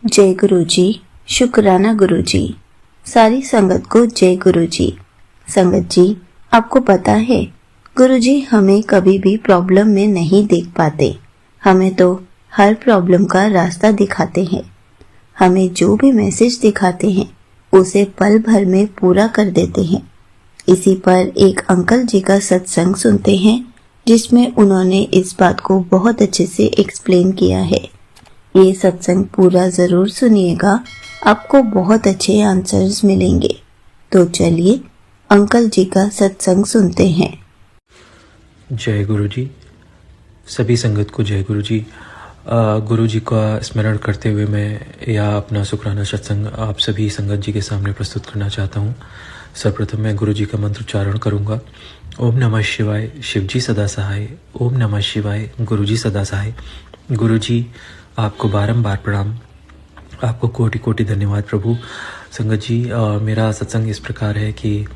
जय गुरु जी। शुक्राना गुरु जी। सारी संगत को जय गुरु जी। संगत जी, आपको पता है गुरु जी हमें कभी भी प्रॉब्लम में नहीं देख पाते। हमें तो हर प्रॉब्लम का रास्ता दिखाते हैं। हमें जो भी मैसेज दिखाते हैं उसे पल भर में पूरा कर देते हैं। इसी पर एक अंकल जी का सत्संग सुनते हैं जिसमें उन्होंने इस बात को बहुत अच्छे से एक्सप्लेन किया है। ये सत्संग पूरा जरूर सुनिएगा, आपको बहुत अच्छे आंसर्स मिलेंगे। तो चलिए अंकल जी का सत्संग सुनते हैं। जय गुरु जी। सभी संगत को जय गुरु जी। गुरु जी का स्मरण करते हुए मैं यह अपना शुक्राना सत्संग आप सभी संगत जी के सामने प्रस्तुत करना चाहता हूँ। सर्वप्रथम मैं गुरु जी का मंत्र उच्चारण करूँगा। ओम नमः शिवाय, शिव जी सदा सहाय। ओम नमः शिवाय, गुरु जी सदा सहाय। गुरु जी आपको बारंबार प्रणाम, आपको कोटि कोटि धन्यवाद प्रभु। संगत जी, मेरा सत्संग इस प्रकार है कि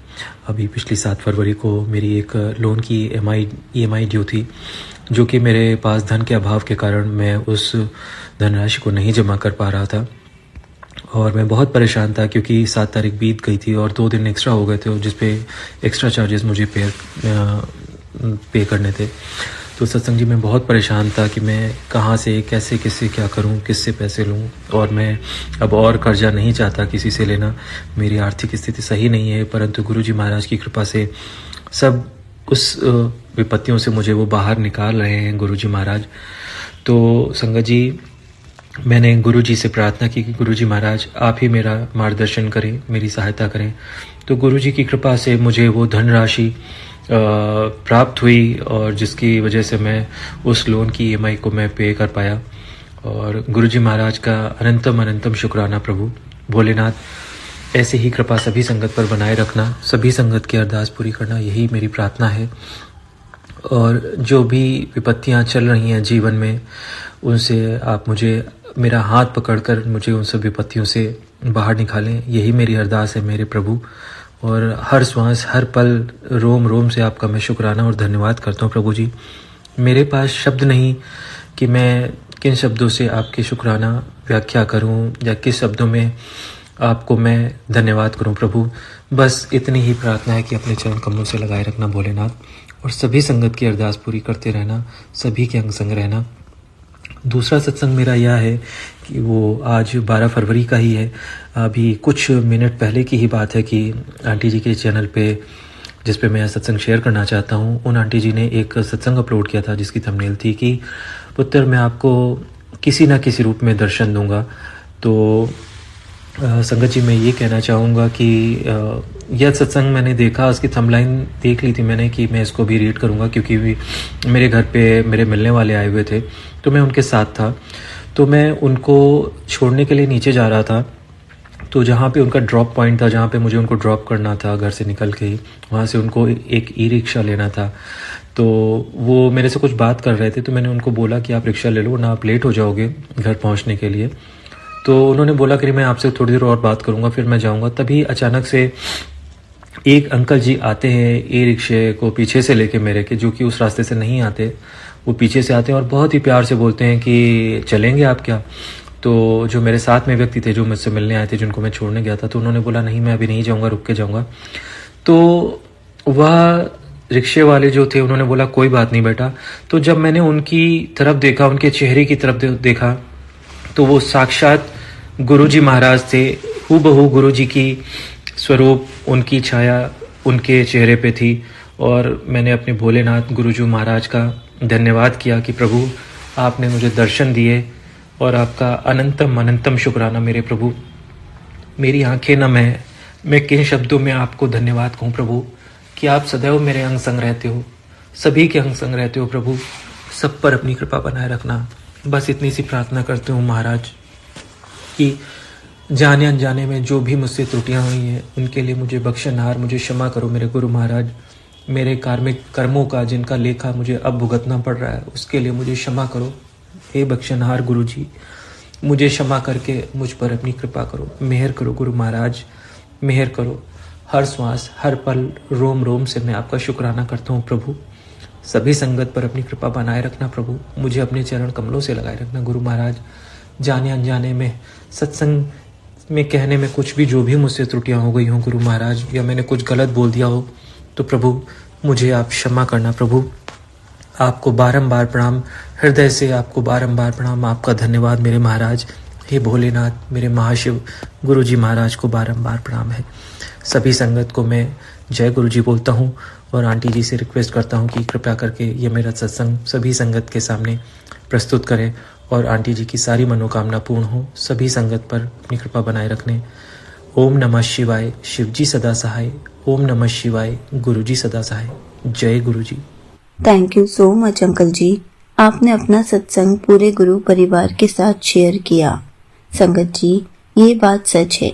अभी पिछली 7 फरवरी को मेरी एक लोन की EMI ड्यू थी, जो कि मेरे पास धन के अभाव के कारण मैं उस धनराशि को नहीं जमा कर पा रहा था और मैं बहुत परेशान था क्योंकि 7 तारीख बीत गई थी और 2 दिन एक्स्ट्रा हो गए थे और जिस पे एक्स्ट्रा चार्जेस मुझे पे करने थे। तो सत्संग जी मैं बहुत परेशान था कि मैं कहाँ से कैसे किससे क्या करूँ, किससे पैसे लूँ, और मैं अब और कर्जा नहीं चाहता किसी से लेना। मेरी आर्थिक स्थिति सही नहीं है, परंतु गुरु जी महाराज की कृपा से सब उस विपत्तियों से मुझे वो बाहर निकाल रहे हैं गुरु जी महाराज। तो संगत जी, मैंने गुरु जी से प्रार्थना की कि गुरु जी महाराज आप ही मेरा मार्गदर्शन करें, मेरी सहायता करें। तो गुरु जी की कृपा से मुझे वो धनराशि प्राप्त हुई और जिसकी वजह से मैं उस लोन की EMI को मैं पे कर पाया। और गुरु जी महाराज का अनंतम शुक्राना प्रभु भोलेनाथ। ऐसे ही कृपा सभी संगत पर बनाए रखना, सभी संगत की अरदास पूरी करना, यही मेरी प्रार्थना है। और जो भी विपत्तियां चल रही हैं जीवन में, उनसे आप मुझे मेरा हाथ पकड़कर मुझे उन सब विपत्तियों से बाहर निकालें, यही मेरी अरदास है मेरे प्रभु। और हर श्वास हर पल रोम रोम से आपका मैं शुक्राना और धन्यवाद करता हूँ प्रभु जी। मेरे पास शब्द नहीं कि मैं किन शब्दों से आपके शुक्राना व्याख्या करूँ या किस शब्दों में आपको मैं धन्यवाद करूँ प्रभु। बस इतनी ही प्रार्थना है कि अपने चरण कमलों से लगाए रखना भोलेनाथ, और सभी संगत की अरदास पूरी करते रहना, सभी के अंग संग रहना। दूसरा सत्संग मेरा यह है कि वो आज 12 फरवरी का ही है। अभी कुछ मिनट पहले की ही बात है कि आंटी जी के चैनल पे, जिस पे मैं सत्संग शेयर करना चाहता हूँ, उन आंटी जी ने एक सत्संग अपलोड किया था जिसकी थंबनेल थी कि पुत्र मैं आपको किसी न किसी रूप में दर्शन दूंगा। तो संगत जी मैं ये कहना चाहूँगा कि यह सत्संग मैंने देखा, उसकी थंबलाइन देख ली थी मैंने कि मैं इसको भी रीड करूँगा, क्योंकि मेरे घर पे मेरे मिलने वाले आए हुए थे तो मैं उनके साथ था। तो मैं उनको छोड़ने के लिए नीचे जा रहा था, तो जहाँ पे उनका ड्रॉप पॉइंट था, जहाँ पे मुझे उनको ड्रॉप करना था घर से निकल के ही, वहाँ से उनको एक ई-रिक्शा लेना था। तो वो मेरे से कुछ बात कर रहे थे, तो मैंने उनको बोला कि आप रिक्शा ले लो ना, आप लेट हो जाओगे घर पहुँचने के लिए। तो उन्होंने बोला कि मैं आपसे थोड़ी देर और बात करूँगा फिर मैं जाऊँगा। तभी अचानक से एक अंकल जी आते हैं ई-रिक्शे को पीछे से लेके मेरे के, जो कि उस रास्ते से नहीं आते, वो पीछे से आते हैं और बहुत ही प्यार से बोलते हैं कि चलेंगे आप क्या। तो जो मेरे साथ में व्यक्ति थे जो मुझसे मिलने आए थे, जिनको मैं छोड़ने गया था, तो उन्होंने बोला नहीं मैं अभी नहीं जाऊँगा, रुक के जाऊँगा। तो वह रिक्शे वाले जो थे उन्होंने बोला कोई बात नहीं बेटा। तो जब मैंने उनकी तरफ देखा, उनके चेहरे की तरफ देखा, तो वो साक्षात गुरुजी महाराज थे। हूबहू गुरुजी की स्वरूप, उनकी छाया उनके चेहरे पे थी। और मैंने अपने भोलेनाथ गुरुजी महाराज का धन्यवाद किया कि प्रभु आपने मुझे दर्शन दिए, और आपका अनंतम शुक्राना मेरे प्रभु। मेरी आंखें नम हैं, मैं किन शब्दों में आपको धन्यवाद कहूँ प्रभु, कि आप सदैव मेरे अंग संग रहते हो, सभी के अंग संग रहते हो प्रभु। सब पर अपनी कृपा बनाए रखना। बस इतनी सी प्रार्थना करते हूँ महाराज कि जाने अनजाने में जो भी मुझसे त्रुटियां हुई हैं उनके लिए मुझे बख्शनहार, मुझे क्षमा करो मेरे गुरु महाराज। मेरे कार्मिक कर्मों का जिनका लेखा मुझे अब भुगतना पड़ रहा है उसके लिए मुझे क्षमा करो। हे बख्शनहार गुरु जी, मुझे क्षमा करके मुझ पर अपनी कृपा करो, मेहर करो गुरु महाराज, मेहर करो। हर श्वास हर पल रोम रोम से मैं आपका शुक्राना करता हूँ प्रभु। सभी संगत पर अपनी कृपा बनाए रखना प्रभु, मुझे अपने चरण कमलों से लगाए रखना गुरु महाराज। जाने अनजाने में सत्संग में कहने में कुछ भी जो भी मुझसे त्रुटियां हो गई हों गुरु महाराज, या मैंने कुछ गलत बोल दिया हो तो प्रभु मुझे आप क्षमा करना। प्रभु आपको बारंबार प्रणाम, हृदय से आपको बारंबार प्रणाम, आपका धन्यवाद मेरे महाराज। हे भोलेनाथ, मेरे महाशिव गुरु जी महाराज को बारंबार प्रणाम है। सभी संगत को मैं जय गुरु जी बोलता हूँ और आंटी जी से रिक्वेस्ट करता हूँ कि कृपया करके ये मेरा सत्संग सभी संगत के सामने प्रस्तुत करें और आंटी जी की सारी मनोकामना पूर्ण हो। सभी संगत पर अपनी कृपा बनाए रखने। ओम नमः शिवाय, शिव जी सदा सहाय। ओम नमः शिवाय, गुरु जी सदा सहाय। जय गुरु जी। Thank you so much uncle जी, आपने अपना सत्संग पूरे गुरु परिवार के साथ शेयर किया। संगत जी, ये बात सच है,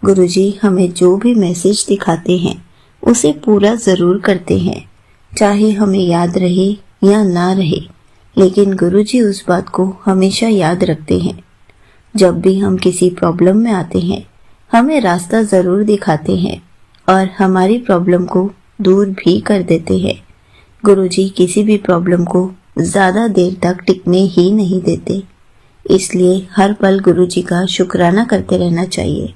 गुरु जी हमें जो भी मैसेज दिखाते हैं उसे पूरा जरूर करते हैं, चाहे हमें याद रहे या ना रहे, लेकिन गुरु जी उस बात को हमेशा याद रखते हैं। जब भी हम किसी प्रॉब्लम में आते हैं हमें रास्ता जरूर दिखाते हैं और हमारी प्रॉब्लम को दूर भी कर देते हैं। गुरु जी किसी भी प्रॉब्लम को ज्यादा देर तक टिकने ही नहीं देते, इसलिए हर पल गुरु जी का शुक्राना करते रहना चाहिए।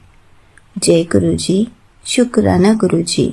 जय गुरु जी, शुक्राना गुरु जी।